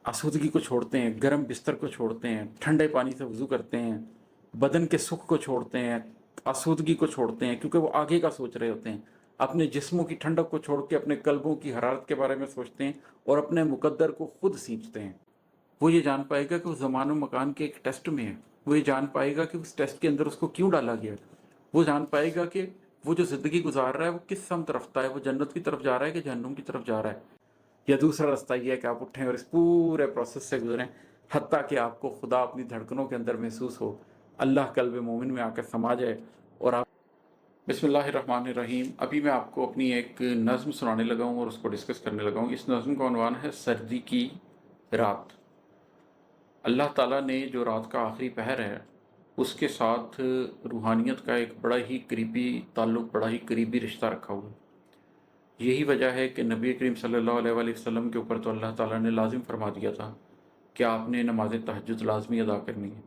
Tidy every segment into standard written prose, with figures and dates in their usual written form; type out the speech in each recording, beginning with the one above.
आसूदगी को छोड़ते हैं, गर्म बिस्तर को छोड़ते हैं, ठंडे पानी से वज़ू करते हैं, बदन के सुख को छोड़ते हैं, आसूदगी को छोड़ते हैं, क्योंकि वो आगे का सोच रहे होते हैं। अपने जिस्मों की ठंडक को छोड़ के अपने कल्बों की हरारत के बारे में सोचते हैं और अपने मुकद्दर को खुद सींचते हैं। वो ये जान पाएगा कि वो ज़मान व मकान के एक टेस्ट में है। वो ये जान पाएगा कि उस टेस्ट के अंदर उसको क्यों डाला गया। वो जान पाएगा कि वो जो ज़िंदगी गुजार रहा है वो किस समत रफ्ता है, वो जन्नत की तरफ जा रहा है कि जहन्नुम की तरफ जा रहा है। या दूसरा रास्ता ये है कि आप उठें और इस पूरे प्रोसेस से गुजरें, हत्ता कि आपको खुदा अपनी धड़कनों के अंदर महसूस हो, अल्लाह कल्ब मोमिन में आकर समा जाए और आप। बिस्मिल्लाहिर्रहमानिर्रहीम। अभी मैं आपको अपनी एक नज़्म सुनाने लगा हूँ और उसको डिस्कस करने लगा हूँ। इस नज़्म का उन्वान है सर्दी की रात। अल्लाह ताला ने जो रात का आखिरी पहर है उसके साथ रूहानियत का एक बड़ा ही करीबी ताल्लुक़, बड़ा ही करीबी रिश्ता रखा हुआ है। यही वजह है कि नबी करीम सल्लल्लाहु अलैहि वसल्लम के ऊपर तो अल्लाह ताला ने लाजिम फरमा दिया था कि आपने नमाज तहज्जुद लाजमी अदा करनी है।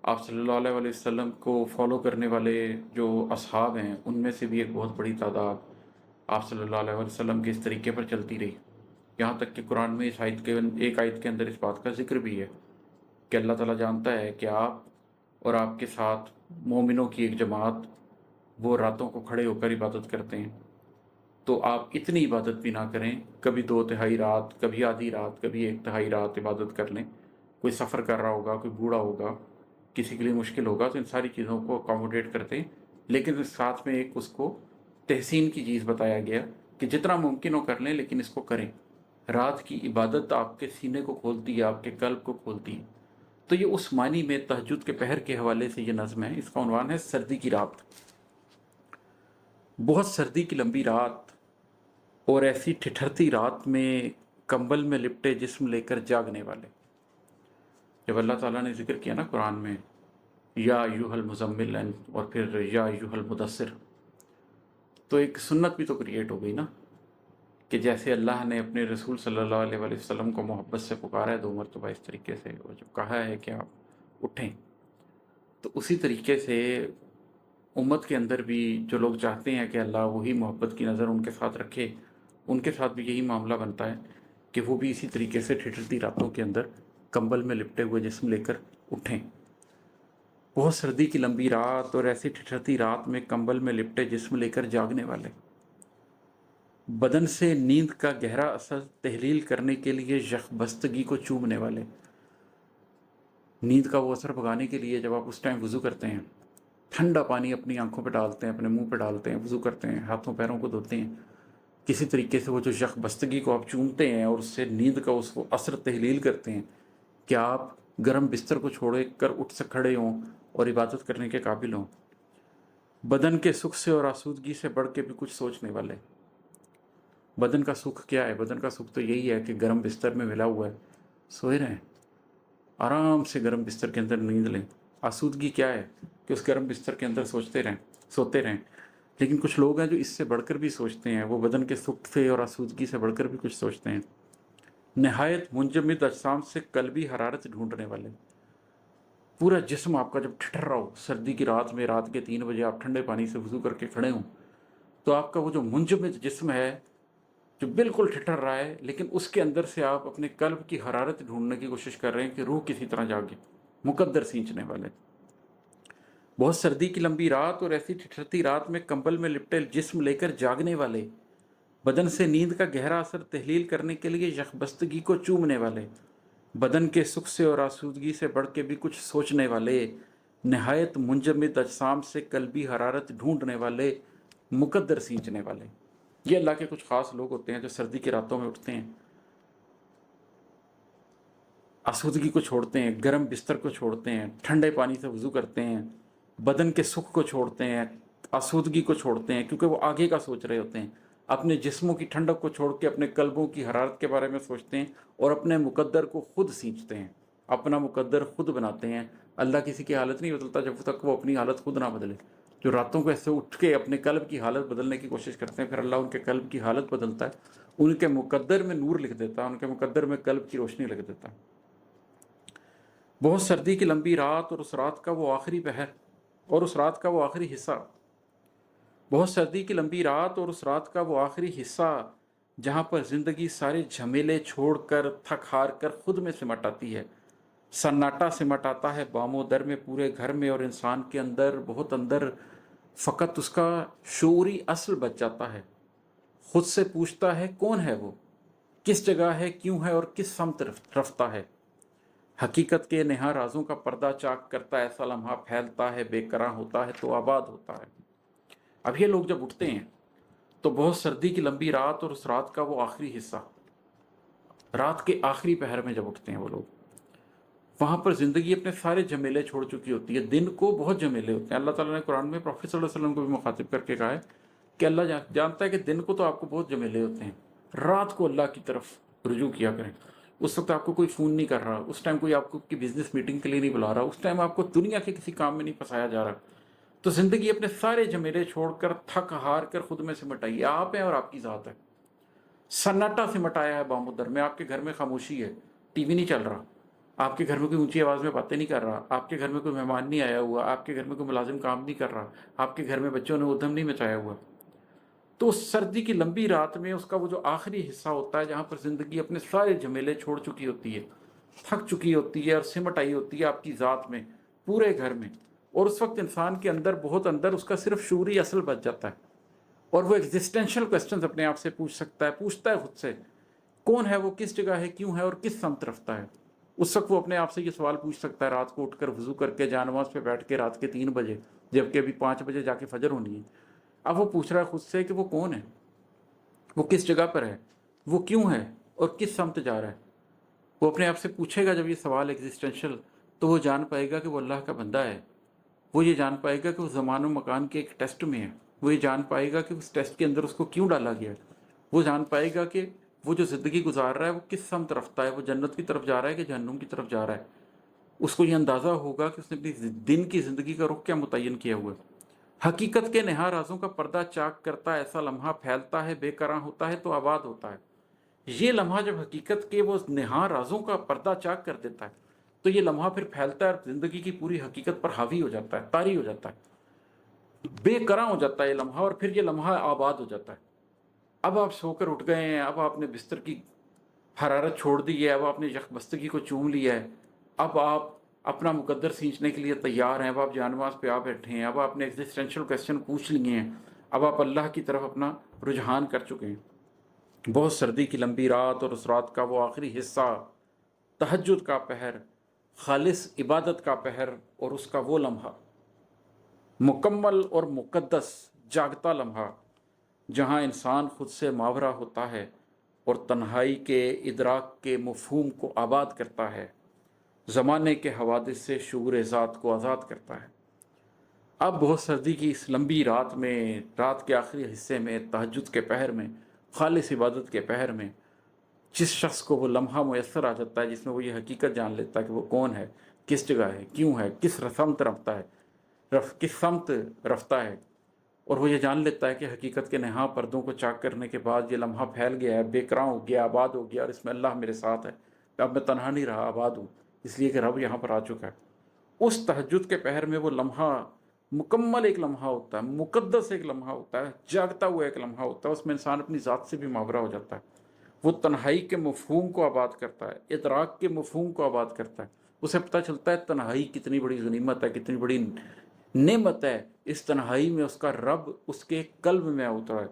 आप सल्लल्लाहु अलैहि वसल्लम को फॉलो करने वाले जो असहाब हैं उनमें से भी एक बहुत बड़ी तादाद आप सल्लल्लाहु अलैहि वसल्लम के इस तरीके पर चलती रही। यहाँ तक कि कुरान में इस एक आयत के अंदर इस बात का जिक्र भी है कि अल्लाह ताला जानता है कि आप और आपके साथ मोमिनों की एक जमात वो रातों को खड़े होकर इबादत करते हैं, तो आप इतनी इबादत भी ना करें, कभी 2/3 रात, कभी आधी रात, कभी 1/3 रात इबादत कर लें। कोई सफ़र कर रहा होगा, कोई बूढ़ा होगा, किसी के लिए मुश्किल होगा, तो इन सारी चीज़ों को अकोमोडेट करते हैं। लेकिन साथ में एक उसको तहसीन की चीज़ बताया गया कि जितना मुमकिन हो कर लें, लेकिन इसको करें। रात की इबादत आपके सीने को खोलती है, आपके कल्ब को खोलती है। तो ये उस मानी में तहज्जुद के पहर के हवाले से ये नज़्म है। इसका उन्वान है सर्दी की रात। बहुत सर्दी की लंबी रात और ऐसी ठिठरती रात में कंबल में लिपटे जिस्म लेकर जागने वाले। जब अल्लाह ताला ने जिक्र किया ना कुरान में, या अय्युहल मुज़म्मिल और फिर या अय्युहल मुदस्सिर, तो एक सुन्नत भी तो क्रिएट हो गई ना कि जैसे अल्लाह ने अपने रसूल सल्लल्लाहु अलैहि वसल्लम को मोहब्बत से पुकारा है 2 मरतबा इस तरीके से, और जब कहा है कि आप उठें, तो उसी तरीके से उम्मत के अंदर भी जो लोग चाहते हैं कि अल्लाह वही मोहब्बत की नज़र उनके साथ रखे, उनके साथ भी यही मामला बनता है कि वो भी इसी तरीके से ठिठुरती रातों के अंदर कंबल में लिपटे हुए जिस्म लेकर उठें। बहुत सर्दी की लंबी रात और ऐसी ठिठुरती रात में कंबल में लिपटे जिस्म लेकर जागने वाले, बदन से नींद का गहरा असर तहलील करने के लिए यकबस्तगी को चूमने वाले। नींद का वो असर भगाने के लिए जब आप उस टाइम वज़ू करते हैं, ठंडा पानी अपनी आंखों पे डालते हैं, अपने मुंह पे डालते हैं, वज़ू करते हैं, हाथों पैरों को धोते हैं, किसी तरीके से वो जो यकबस्तगी को आप चूमते हैं और उससे नींद का उसको असर तहलील करते हैं कि आप गर्म बिस्तर को छोड़ कर उठ से खड़े हों और इबादत करने के काबिल हों। बदन के सुख से और आसूदगी से बढ़ के भी कुछ सोचने वाले। बदन का सुख क्या है? बदन का सुख तो यही है कि गर्म बिस्तर में मिला हुआ है, सोए रहें, आराम से गर्म बिस्तर के अंदर नींद लें। आसूदगी क्या है कि उस गर्म बिस्तर के अंदर सोचते रहें, सोते रहें। लेकिन कुछ लोग हैं जो इससे बढ़कर भी सोचते हैं, वो बदन के सुख से और आसूदगी से बढ़कर भी कुछ सोचते हैं। नहायत मुंजमद अजसाम से कल्बी हरारत ढूंढने वाले। पूरा जिस्म आपका जब ठिठर रहा हो सर्दी की रात में, रात के 3 बजे आप ठंडे पानी से वज़ू करके खड़े हों, तो आपका वो जो मुंजमद जिस्म है जो बिल्कुल ठिठर रहा है, लेकिन उसके अंदर से आप अपने कल्ब की हरारत ढूंढने की कोशिश कर रहे हैं कि रूह किसी तरह जागे, मुकद्दर सींचने वाले। बहुत सर्दी की लंबी रात और ऐसी ठिठरती रात में कंबल में लिपटे जिस्म लेकर जागने वाले, बदन से नींद का गहरा असर तहलील करने के लिए यकबस्तगी को चूमने वाले, बदन के सुख से और आसूदगी से बढ़ के भी कुछ सोचने वाले, नहायत मुंजमद अजसाम से कल्बी हरारत ढूंढने वाले, मुकद्दर सींचने वाले। ये अल्लाह के कुछ ख़ास लोग होते हैं जो सर्दी की रातों में उठते हैं, आसूदगी को छोड़ते हैं, गर्म बिस्तर को छोड़ते हैं, ठंडे पानी से वज़ू करते हैं, बदन के सुख को छोड़ते हैं, आसूदगी को छोड़ते हैं, क्योंकि वो आगे का सोच रहे होते हैं। अपने जिस्मों की ठंडक को छोड़ के अपने कल्बों की हरारत के बारे में सोचते हैं और अपने मुकद्दर को खुद सींचते हैं, अपना मुकद्दर खुद बनाते हैं। अल्लाह किसी की हालत नहीं बदलता जब तक वो अपनी हालत खुद ना बदले। जो रातों को ऐसे उठ के अपने कल्ब की हालत बदलने की कोशिश करते हैं, फिर अल्लाह उनके कल्ब की हालत बदलता है, उनके मुकद्दर में नूर लिख देता है, उनके मुकद्दर में कल्ब की रोशनी लिख देता है। बहुत सर्दी की लंबी रात और उस रात का वो आखिरी पहर और उस रात का वो आखिरी हिस्सा। बहुत सर्दी की लंबी रात और उस रात का वो आखिरी हिस्सा जहाँ पर ज़िंदगी सारे झमेले छोड़कर थक हार कर खुद में सिमट आती है। सन्नाटा सिमट आता है बामो दर में पूरे घर में, और इंसान के अंदर बहुत अंदर फ़कत उसका शऊरी असल बच जाता है। खुद से पूछता है कौन है वो, किस जगह है, क्यों है और किस समत रफ्ता है। हकीकत के नेहा राजों का पर्दा चाक करता ऐसा लम्हा फैलता है, बेकरां होता है तो आबाद होता है। अब ये लोग जब उठते हैं तो बहुत सर्दी की लंबी रात और उस रात का वो आखिरी हिस्सा, रात के आखिरी पहर में जब उठते हैं वो लोग, वहाँ पर ज़िंदगी अपने सारे झमेले छोड़ चुकी होती है। दिन को बहुत झमेले होते हैं। अल्लाह ताला ने कुरान में प्रॉफेट सल्लल्लाहु अलैहि वसल्लम को भी मुखातिब करके कहा है कि अल्लाह जानता है कि दिन को तो आपको बहुत झमेले होते हैं, रात को अल्लाह की तरफ रुजू किया करें। उस वक्त आपको कोई फ़ोन नहीं कर रहा, उस टाइम कोई आपको की बिज़नेस मीटिंग के लिए नहीं बुला रहा, उस टाइम आपको दुनिया के किसी काम में नहीं फंसाया जा रहा। तो ज़िंदगी अपने सारे झमेले छोड़कर थक हार कर खुद में सिमट आई है। आप हैं और आपकी ज़ात है। सन्नाटा सिमटाया है बामुदर में। आपके घर में खामोशी है, टीवी नहीं चल रहा, आपके घर में कोई ऊंची आवाज़ में बातें नहीं कर रहा, आपके घर में कोई मेहमान नहीं आया हुआ, आपके घर में कोई मुलाजिम काम नहीं कर रहा, आपके घर में बच्चों ने उद्यम नहीं मचाया हुआ। तो उस सर्दी की लंबी रात में उसका वो जो आखिरी हिस्सा होता है, जहाँ पर ज़िंदगी अपने सारे झमेले छोड़ चुकी होती है, थक चुकी होती है और सिमट आई होती है आपकी ज़ात में, पूरे घर में। और उस वक्त इंसान के अंदर बहुत अंदर उसका सिर्फ शूरी असल बच जाता है, और वो एग्जिस्टेंशियल क्वेश्चंस अपने आप से पूछ सकता है, पूछता है खुद से कौन है वो, किस जगह है, क्यों है और किस समत रफ्ता है। उस वक्त वो अपने आप से ये सवाल पूछ सकता है, रात को उठकर वजू करके जानमाज पे बैठ के रात के 3 बजे, जबकि अभी 5 बजे जाके फजर होनी है। अब वो पूछ रहा है खुद से कि वो कौन है, वो किस जगह पर है, वो क्यों है और किस समत जा रहा है। वो अपने आप से पूछेगा जब ये सवाल एग्जिस्टेंशियल, तो वो जान पाएगा कि वो अल्लाह का बंदा है। वो ये जान पाएगा कि वो ज़मान व मकान के एक टेस्ट में है। वो ये जान पाएगा कि उस टेस्ट के अंदर उसको क्यों डाला गया है। वो जान पाएगा कि वो जो ज़िंदगी गुजार रहा है वो किस समत रफ्ता है, वो जन्नत की तरफ जा रहा है कि जहन्नुम की तरफ जा रहा है। उसको ये अंदाज़ा होगा कि उसने अपनी दिन की ज़िंदगी का रुख क्या मुतय्यन किया हुआ है। हकीकत के नेहा राजों का पर्दा चाक करता ऐसा लम्हा फैलता है, बेकरां होता है तो आबाद होता है। ये लम्हा जब हकीकत के वो नेहा राजों का पर्दा चाक कर देता है, तो ये लम्हा फिर फैलता है और ज़िंदगी की पूरी हकीकत पर हावी हो जाता है, तारी हो जाता है, बेकरां हो जाता है ये लम्हा, और फिर ये लम्हा आबाद हो जाता है। अब आप सोकर उठ गए हैं, अब आपने बिस्तर की हरारत छोड़ दी है, अब आपने यकबस्तगी को चूम लिया है, अब आप अपना मुकद्दर सींचने के लिए तैयार हैं, अब आप जानमाज पे आ बैठे हैं, अब आपने एग्जिस्टेंशियल क्वेश्चन पूछ लिए हैं, अब आप अल्लाह की तरफ अपना रुझान कर चुके हैं। बहुत सर्दी की लंबी रात और उस रात का वो आखिरी हिस्सा, तहज्जुद का पहर, खालिस इबादत का पहर, और उसका वो लम्हा, मुकम्मल और मुक़द्दस जागता लम्हा, जहाँ इंसान खुद से मावरा होता है और तन्हाई के इदराक के मफ़हूम को आबाद करता है, ज़माने के हवादिस से शूर ज़ात को आज़ाद करता है। अब बहुत सर्दी की इस लंबी रात में, रात के आखिरी हिस्से में, तहज्जुद के पहर में, खालिस इबादत के पहर में, जिस शख्स को वो लम्हा मुयस्सर आ जाता है जिसमें वो ये हकीकत जान लेता है कि वो कौन है, किस जगह है, क्यों है, किस समत रफ्ता है, किस समत रफ्ता है, और वो ये जान लेता है कि हकीकत के नेहा पर्दों को चाक करने के बाद ये लम्हा फैल गया है, बेकरां हो गया, आबाद हो गया, और इसमें अल्लाह मेरे साथ है, अब मैं तनहा नहीं रहा, आबाद हूँ, इसलिए कि रब यहाँ पर आ चुका है। उस तहज्जुद के पहर में वो लम्हा मुकम्मल एक लम्हा होता है, मुक़द्दस एक लम्हा होता है, जागता हुआ एक लम्हा होता है। उसमें इंसान अपनी ज़ात से भी मावरा हो जाता है। वो तन्हाई के मफ़हूम को आबाद करता है, इदराक के मफ़हूम को आबाद करता है। उसे पता चलता है तन्हाई कितनी बड़ी गनीमत है, कितनी बड़ी नेमत है। इस तन्हाई में उसका रब उसके कल्ब में उतरा है।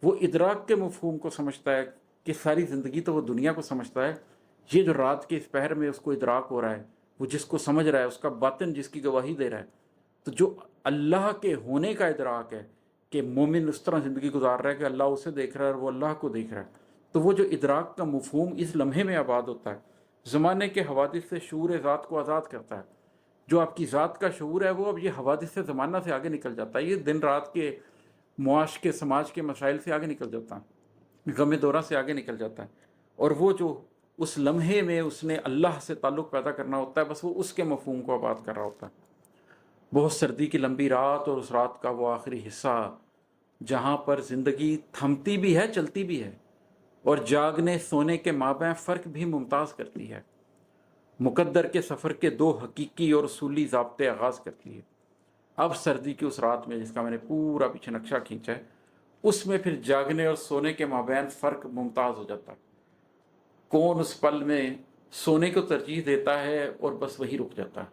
वो इदराक के मफ़हूम को समझता है कि सारी ज़िंदगी तो वो दुनिया को समझता है, ये जो रात के इस पहर में उसको इदराक हो रहा है, वो जिसको समझ रहा है, उसका बातिन जिसकी गवाही दे रहा है। तो जो अल्लाह के होने का इदराक है कि मोमिन उस तरह ज़िंदगी गुजार रहा है कि अल्लाह उसे देख रहा है और वो अल्लाह को देख रहा है, तो वो जो इदराक का मफ़हूम इस लम्हे में आबाद होता है, ज़माने के हवादिस से शूर ज़ात को आज़ाद करता है। जो आपकी ज़ात का शूर है वो अब ये हवादिस से ज़माना से आगे निकल जाता है, ये दिन रात के मुआश के समाज के मसाइल से आगे निकल जाता है, गम दौरा से आगे निकल जाता है। और वो जो उस लम्हे में उसने अल्लाह से ताल्लुक़ पैदा करना होता है, बस वो उसके मफ़हूम को आबाद कर रहा होता है। बहुत सर्दी की लंबी रात और उस रात का वो आखिरी हिस्सा, जहाँ पर ज़िंदगी थमती भी है, चलती भी है, और जागने सोने के माबैं फ़र्क भी मुमताज़ करती है। मुकद्दर के सफ़र के 2 हकीकी और उसूली ज़ाब्ते आगाज़ करती है। अब सर्दी की उस रात में, जिसका मैंने पूरा पीछे नक्शा खींचा है, उसमें फिर जागने और सोने के माबैन फ़र्क मुमताज़ हो जाता है। कौन उस पल में सोने को तरजीह देता है और बस वही रुक जाता है,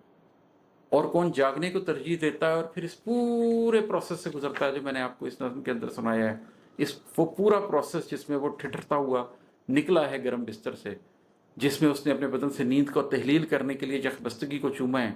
और कौन जागने को तरजीह देता है और फिर इस पूरे प्रोसेस से गुजरता है जो मैंने आपको इस नज़्म के अंदर सुनाया है। वो पूरा प्रोसेस जिसमें वो ठिठुरता हुआ निकला है गर्म बिस्तर से, जिसमें उसने अपने बदन से नींद को तहलील करने के लिए जख्बस्तगी को चूमा है,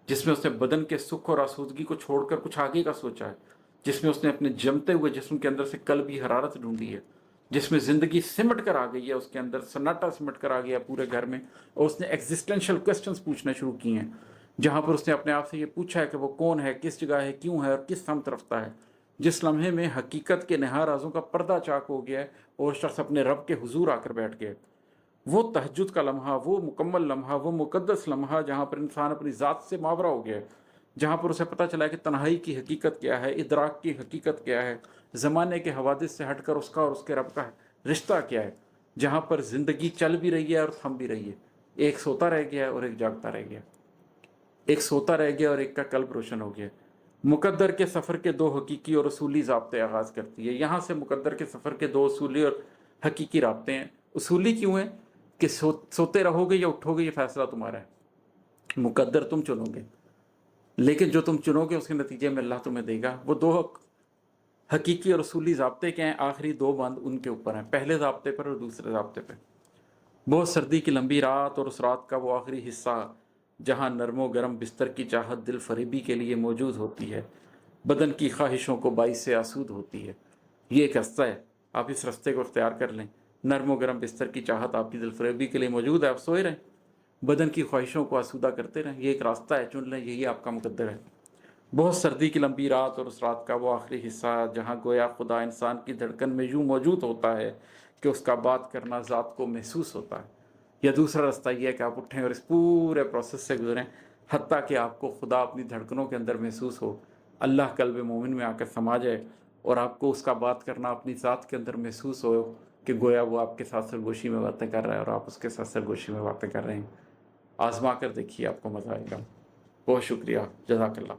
जिसमें उसने बदन के सुख और आसूदगी को छोड़कर कुछ आगे का सोचा है, जिसमें उसने अपने जमते हुए जिस्म के अंदर से कल्बी हरारत ढूंढी है, जिसमें ज़िंदगी सिमट कर आ गई है, उसके अंदर सन्नाटा सिमट कर आ गया पूरे घर में, और उसने एग्जिस्टेंशियल क्वेश्चंस पूछने शुरू किए हैं, जहाँ पर उसने अपने आप से ये पूछा है कि वो कौन है, किस जगह है, क्यों है और किस समत रफ्ता है। जिस लम्हे में हकीकत के नहा राजों का पर्दा चाक हो गया है और शख्स अपने रब के हुजूर आकर बैठ गया। वो तहज्जुद का लम्हा, वो मुकम्मल लम्हा, वो मुकद्दस लम्हा जहाँ पर इंसान अपनी ज़ात से मावरा हो गया है, जहाँ पर उसे पता चला है कि तन्हाई की हकीकत क्या है, इदराक की हकीकत क्या है, ज़माने के हवादिस से हटकर उसका और उसके रब का रिश्ता क्या है, जहाँ पर ज़िंदगी चल भी रही है और थम भी रही है। एक सोता रह गया और एक जागता रह गया, एक सोता रह गया और एक का कल्ब रोशन हो गया। मुकद्दर के सफ़र के दो हकीकी और उसूली ज़ाब्ते आगाज़ करती है। यहाँ से मुकद्दर के सफ़र के दो उसूली और हकीकी राब्ते हैं। उसूली क्यों है कि सोते रहोगे या उठोगे ये फ़ैसला तुम्हारा है, मुकद्दर तुम चुनोगे, लेकिन जो तुम चुनोगे उसके नतीजे में अल्लाह तुम्हें देगा। वो दो हकीकी और उसूली ज़ाब्ते क्या हैं, आखिरी दो बंद उनके ऊपर हैं, पहले ज़ाब्ते पर और दूसरे ज़ाब्ते पर। बहुत सर्दी की लंबी रात और उस रात का वो आखिरी हिस्सा जहाँ नरमो गरम बिस्तर की चाहत दिल फरेबी के लिए मौजूद होती है, बदन की ख्वाहिशों को बाइस से आसूद होती है। ये एक रास्ता है, आप इस रास्ते को इख्तियार कर लें। नरमो गरम बिस्तर की चाहत आपकी दिल फरेबी के लिए मौजूद है, आप सोए रहें, बदन की ख्वाहिशों को आसूदा करते रहें। ये एक रास्ता है, चुन लें, यही आपका मुकद्दर है। बहुत सर्दी की लंबी रात और उस रात का वो आखिरी हिस्सा जहाँ गोया खुदा इंसान की धड़कन में यूँ मौजूद होता है कि उसका बात करना ज़ात को महसूस होता है। या दूसरा रास्ता ये है कि आप उठें और इस पूरे प्रोसेस से गुजरें हत्ता कि आपको खुदा अपनी धड़कनों के अंदर महसूस हो, अल्लाह कल्ब मोमिन में आकर समा जाए और आपको उसका बात करना अपनी ज़ात के अंदर महसूस हो कि गोया वो आपके साथ सरगोशी में बातें कर रहा है और आप उसके साथ सरगोशी में बातें कर रहे हैं। आज़मा कर देखिए, आपको मज़ा आएगा। बहुत शुक्रिया, जज़ाकल्लाह।